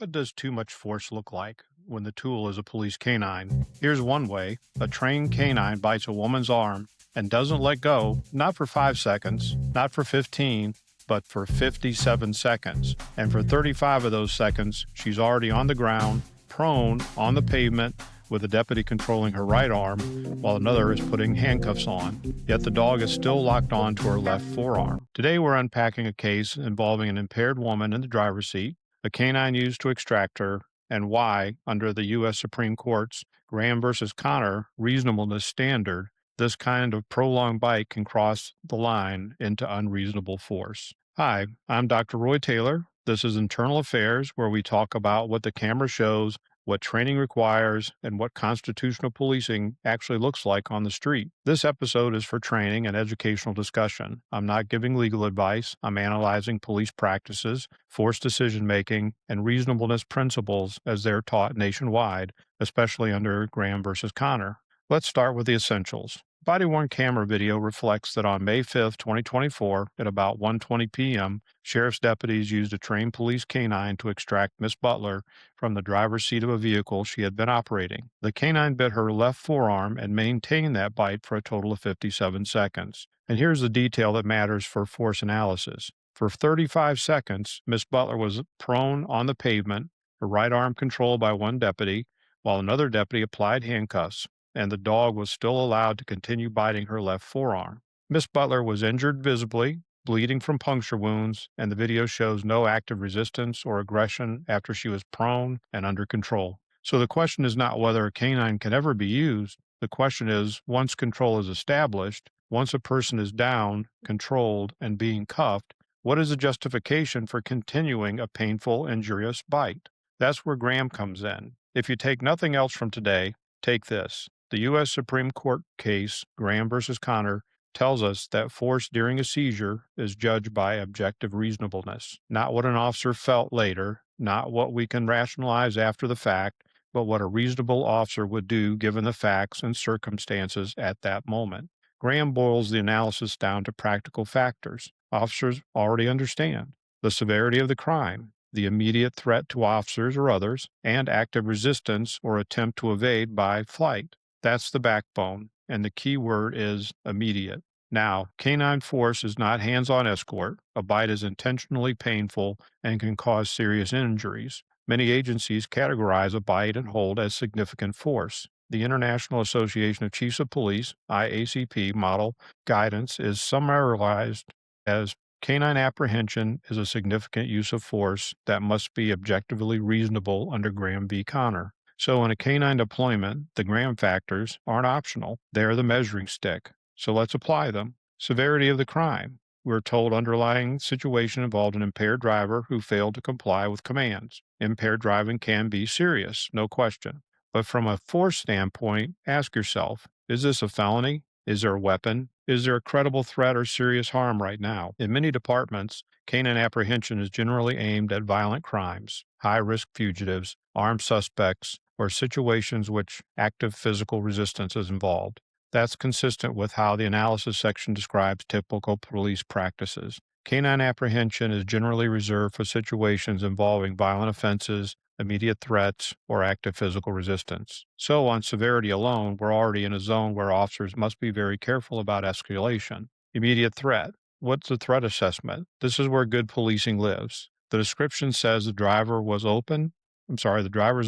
What does too much force look like when the tool is a police canine? Here's one way: a trained canine bites a woman's arm and doesn't let go, not for 5 seconds, not for 15, but for 57 seconds. And for 35 of those seconds, she's already on the ground, prone on the pavement, with a deputy controlling her right arm while another is putting handcuffs on. Yet the dog is still locked on to her left forearm. Today we're unpacking a case involving an impaired woman in the driver's seat, a canine used to extract her, and why, under the U.S. Supreme Court's Graham versus Connor reasonableness standard, this kind of prolonged bite can cross the line into unreasonable force. Hi, I'm Dr. Roy Taylor. This is Internal Affairs, where we talk about what the camera shows, what training requires, and what constitutional policing actually looks like on the street. This episode is for training and educational discussion. I'm not giving legal advice. I'm analyzing police practices, force decision making, and reasonableness principles as they're taught nationwide, especially under Graham versus Connor. Let's start with the essentials. Body-worn camera video reflects that on May 5, 2024, at about 1:20 p.m., sheriff's deputies used a trained police canine to extract Miss Butler from the driver's seat of a vehicle she had been operating. The canine bit her left forearm and maintained that bite for a total of 57 seconds. And here's the detail that matters for force analysis. For 35 seconds, Miss Butler was prone on the pavement, her right arm controlled by one deputy, while another deputy applied handcuffs, and the dog was still allowed to continue biting her left forearm. Miss Butler was injured visibly, bleeding from puncture wounds, and the video shows no active resistance or aggression after she was prone and under control. So the question is not whether a canine can ever be used. The question is, once control is established, once a person is down, controlled, and being cuffed, what is the justification for continuing a painful, injurious bite? That's where Graham comes in. If you take nothing else from today, take this. The U.S. Supreme Court case, Graham versus Connor, tells us that force during a seizure is judged by objective reasonableness, not what an officer felt later, not what we can rationalize after the fact, but what a reasonable officer would do given the facts and circumstances at that moment. Graham boils the analysis down to practical factors officers already understand: the severity of the crime, the immediate threat to officers or others, and active resistance or attempt to evade by flight. That's the backbone, and the key word is immediate. Now, canine force is not hands-on escort. A bite is intentionally painful and can cause serious injuries. Many agencies categorize a bite and hold as significant force. The International Association of Chiefs of Police, IACP, model guidance is summarized as: canine apprehension is a significant use of force that must be objectively reasonable under Graham v. Connor. So in a canine deployment, the Graham factors aren't optional. They're the measuring stick. So let's apply them. Severity of the crime. We're told underlying situation involved an impaired driver who failed to comply with commands. Impaired driving can be serious, no question. But from a force standpoint, ask yourself, is this a felony? Is there a weapon? Is there a credible threat or serious harm right now? In many departments, canine apprehension is generally aimed at violent crimes, high-risk fugitives, armed suspects, or situations which active physical resistance is involved. That's consistent with how the analysis section describes typical police practices. Canine apprehension is generally reserved for situations involving violent offenses, immediate threats, or active physical resistance. So on severity alone, we're already in a zone where officers must be very careful about escalation. Immediate threat. What's the threat assessment? This is where good policing lives. The description says the driver's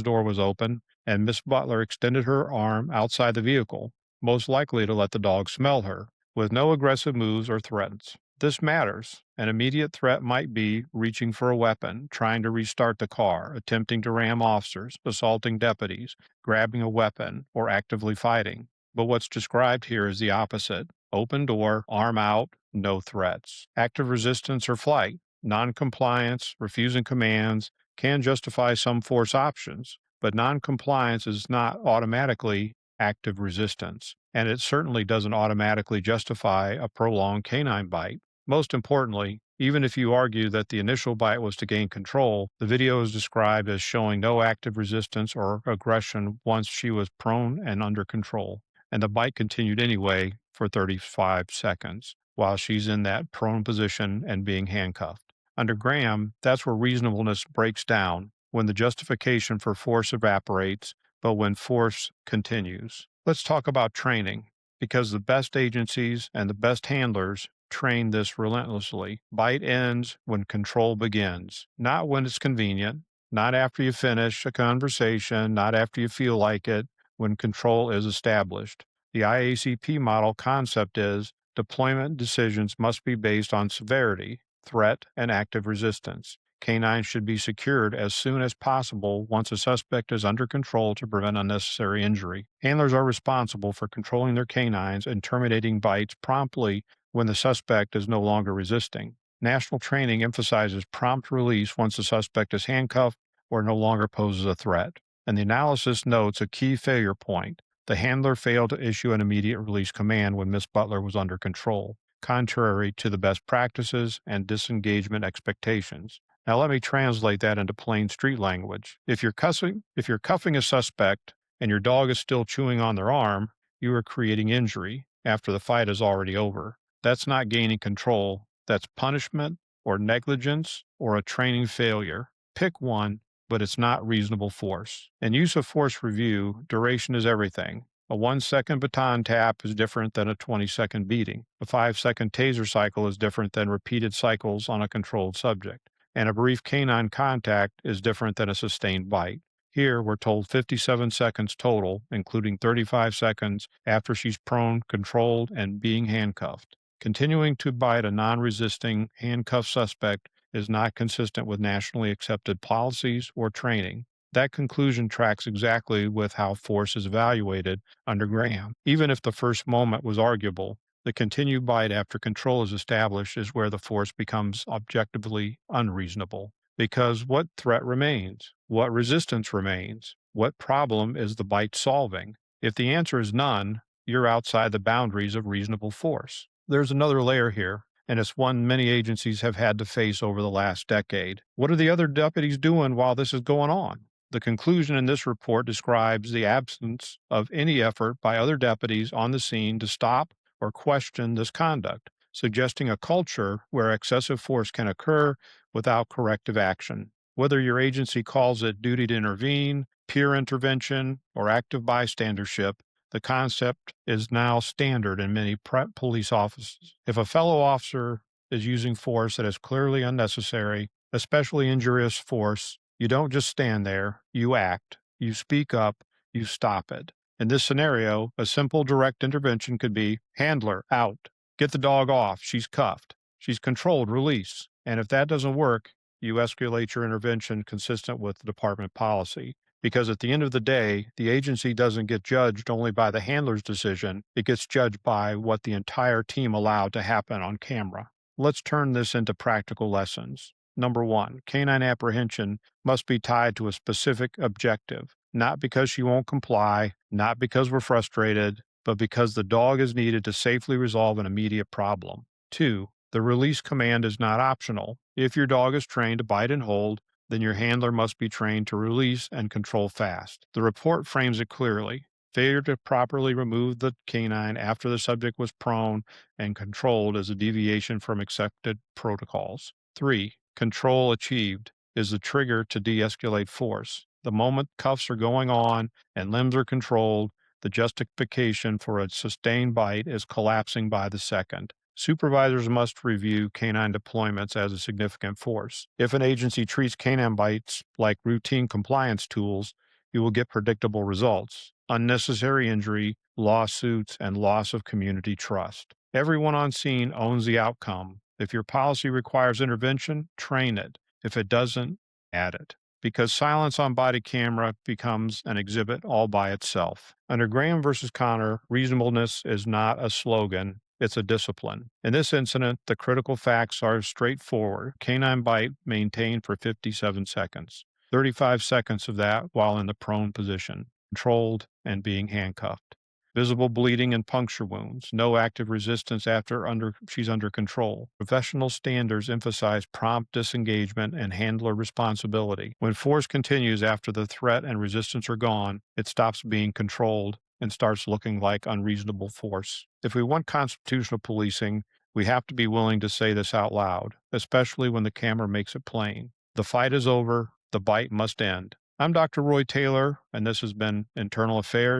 door was open, and Miss Butler extended her arm outside the vehicle, most likely to let the dog smell her, with no aggressive moves or threats. This matters. An immediate threat might be reaching for a weapon, trying to restart the car, attempting to ram officers, assaulting deputies, grabbing a weapon, or actively fighting. But what's described here is the opposite: open door, arm out, no threats. Active resistance or flight, non-compliance, refusing commands, can justify some force options, but non-compliance is not automatically active resistance, and it certainly doesn't automatically justify a prolonged canine bite. Most importantly, even if you argue that the initial bite was to gain control, the video is described as showing no active resistance or aggression once she was prone and under control, and the bite continued anyway for 35 seconds while she's in that prone position and being handcuffed. Under Graham, that's where reasonableness breaks down. when the justification for force evaporates, but when force continues. Let's talk about training, because the best agencies and the best handlers train this relentlessly. Bite ends when control begins, not when it's convenient, not after you finish a conversation, not after you feel like it, when control is established. The IACP model concept is deployment decisions must be based on severity, threat, and active resistance. Canines should be secured as soon as possible once a suspect is under control to prevent unnecessary injury. Handlers are responsible for controlling their canines and terminating bites promptly when the suspect is no longer resisting. National training emphasizes prompt release once the suspect is handcuffed or no longer poses a threat. And the analysis notes a key failure point. The handler failed to issue an immediate release command when Miss Butler was under control, contrary to the best practices and disengagement expectations. Now let me translate that into plain street language. If you're cuffing a suspect and your dog is still chewing on their arm, you are creating injury after the fight is already over. That's not gaining control. That's punishment or negligence or a training failure. Pick one, but it's not reasonable force. In use of force review, duration is everything. A 1 second baton tap is different than a 20-second beating. A 5 second taser cycle is different than repeated cycles on a controlled subject. And a brief canine contact is different than a sustained bite. Here, we're told 57 seconds total, including 35 seconds after she's prone, controlled, and being handcuffed. Continuing to bite a non resisting handcuffed suspect is not consistent with nationally accepted policies or training. That conclusion tracks exactly with how force is evaluated under Graham. Even if the first moment was arguable, the continued bite after control is established is where the force becomes objectively unreasonable. Because what threat remains? What resistance remains? What problem is the bite solving? If the answer is none, you're outside the boundaries of reasonable force. There's another layer here, and it's one many agencies have had to face over the last decade. What are the other deputies doing while this is going on? The conclusion in this report describes the absence of any effort by other deputies on the scene to stop or question this conduct, suggesting a culture where excessive force can occur without corrective action. Whether your agency calls it duty to intervene, peer intervention, or active bystandership, the concept is now standard in many police offices. If a fellow officer is using force that is clearly unnecessary, especially injurious force, you don't just stand there, you act, you speak up, you stop it. In this scenario, a simple direct intervention could be handler out, get the dog off, she's cuffed, she's controlled, release. And if that doesn't work, you escalate your intervention consistent with the department policy. Because at the end of the day, the agency doesn't get judged only by the handler's decision, it gets judged by what the entire team allowed to happen on camera. Let's turn this into practical lessons. Number one, canine apprehension must be tied to a specific objective, not because she won't comply, not because we're frustrated, but because the dog is needed to safely resolve an immediate problem. Two, the release command is not optional. If your dog is trained to bite and hold, then your handler must be trained to release and control fast. The report frames it clearly. Failure to properly remove the canine after the subject was prone and controlled is a deviation from accepted protocols. 3. Control achieved is the trigger to de-escalate force. The moment cuffs are going on and limbs are controlled, the justification for a sustained bite is collapsing by the second. Supervisors must review canine deployments as a significant force. If an agency treats canine bites like routine compliance tools, you will get predictable results: unnecessary injury, lawsuits, and loss of community trust. Everyone on scene owns the outcome. If your policy requires intervention, train it. If it doesn't, add it. Because silence on body camera becomes an exhibit all by itself. Under Graham versus Connor, reasonableness is not a slogan, it's a discipline. In this incident, the critical facts are straightforward. Canine bite maintained for 57 seconds. 35 seconds of that while in the prone position, controlled and being handcuffed. Visible bleeding and puncture wounds. No active resistance after she's under control. Professional standards emphasize prompt disengagement and handler responsibility. When force continues after the threat and resistance are gone, it stops being controlled and starts looking like unreasonable force. If we want constitutional policing, we have to be willing to say this out loud, especially when the camera makes it plain. The fight is over, The bite must end. I'm Dr. Roy Taylor, and this has been Internal Affairs.